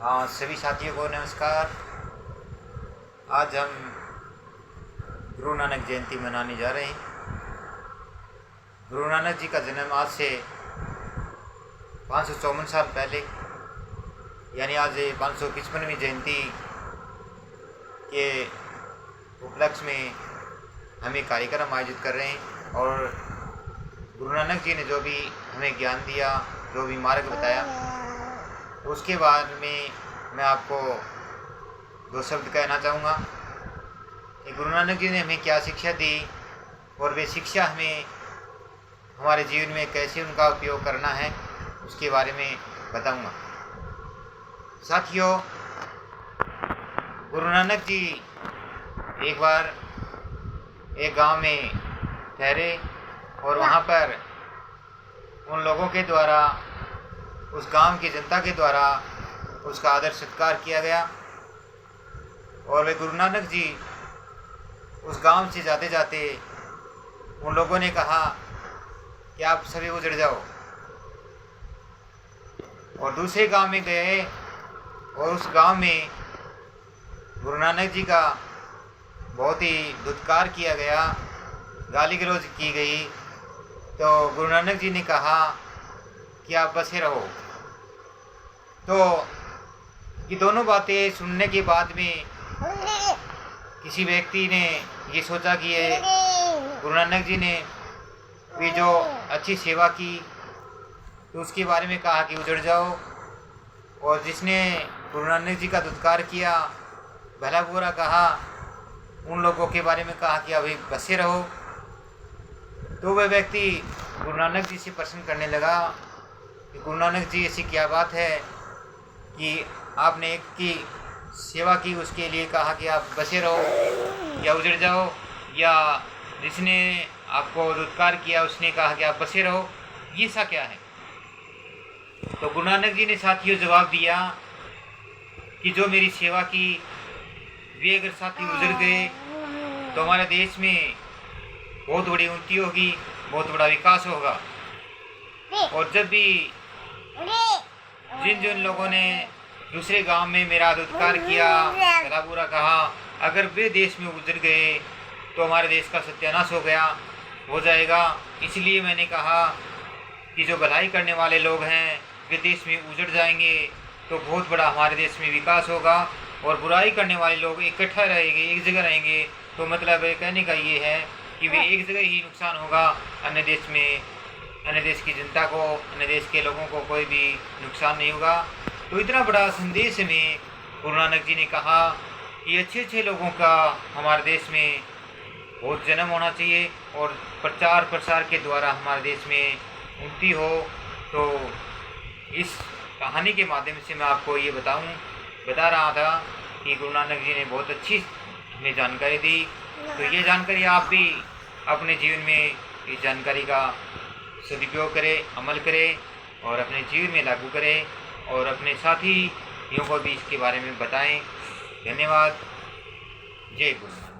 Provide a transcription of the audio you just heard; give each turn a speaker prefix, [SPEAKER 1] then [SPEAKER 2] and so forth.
[SPEAKER 1] हाँ, सभी साथियों को नमस्कार। आज हम गुरु नानक जयंती मनाने जा रहे हैं। गुरु नानक जी का जन्म आज से 554 साल पहले यानी आज 555वीं जयंती के उपलक्ष्य में हम एक कार्यक्रम आयोजित कर रहे हैं। और गुरु नानक जी ने जो भी हमें ज्ञान दिया, जो भी मार्ग बताया, उसके बारे में मैं आपको दो शब्द कहना चाहूँगा कि गुरु नानक जी ने हमें क्या शिक्षा दी और वे शिक्षा हमें हमारे जीवन में कैसे उनका उपयोग करना है, उसके बारे में बताऊँगा। साथियों, गुरु नानक जी एक बार एक गांव में ठहरे और वहाँ पर उन लोगों के द्वारा, उस गांव की जनता के द्वारा उसका आदर सत्कार किया गया। और वे गुरु नानक जी उस गांव से जाते जाते उन लोगों ने कहा कि आप सभी उजड़ जाओ, और दूसरे गांव में गए और उस गांव में गुरु नानक जी का बहुत ही दुत्कार किया गया, गाली गलौज की गई। तो गुरु नानक जी ने कहा कि आप बसे रहो। तो ये दोनों बातें सुनने के बाद में किसी व्यक्ति ने ये सोचा कि ये गुरु नानक जी ने भी जो अच्छी सेवा की, तो उसके बारे में कहा कि उजड़ जाओ, और जिसने गुरु नानक जी का दुत्कार किया, भला बुरा कहा, उन लोगों के बारे में कहा कि अभी बसे रहो। तो वह व्यक्ति गुरु नानक जी से प्रश्न करने लगा कि गुरु नानक जी, ऐसी क्या बात है कि आपने एक की सेवा की, उसके लिए कहा कि आप बसे रहो या उजड़ जाओ, या जिसने आपको दुत्कार किया उसने कहा कि आप बसे रहो, ये सा क्या है? तो गुरु नानक जी ने साथियों जवाब दिया कि जो मेरी सेवा की, वे अगर साथी उजड़ गए तो हमारे देश में बहुत बड़ी उन्नति होगी, बहुत बड़ा विकास होगा। और जब भी जिन जिन लोगों ने दूसरे गांव में मेरा दुत्कार किया, भला बुरा कहा, अगर वे देश में उजड़ गए तो हमारे देश का सत्यानाश हो जाएगा। इसलिए मैंने कहा कि जो भलाई करने वाले लोग हैं वे देश में उजड़ जाएंगे तो बहुत बड़ा हमारे देश में विकास होगा, और बुराई करने वाले लोग इकट्ठा रहेंगे, एक जगह रहेंगे, तो मतलब कहने का ये है कि वे एक जगह ही नुकसान होगा, अन्य देश में, अन्य देश की जनता को, अन्य देश के लोगों को कोई भी नुकसान नहीं होगा। तो इतना बड़ा संदेश में गुरु नानक जी ने कहा कि अच्छे अच्छे लोगों का हमारे देश में बहुत जन्म होना चाहिए, और प्रचार प्रसार के द्वारा हमारे देश में उन्नति हो। तो इस कहानी के माध्यम से मैं आपको ये बता रहा था कि गुरु नानक जी ने बहुत अच्छी हमें जानकारी दी। तो ये जानकारी आप भी अपने जीवन में इस जानकारी का सदुपयोग करें, अमल करें और अपने जीवन में लागू करें, और अपने साथियों को भी इसके बारे में बताएं। धन्यवाद। जय गुरु।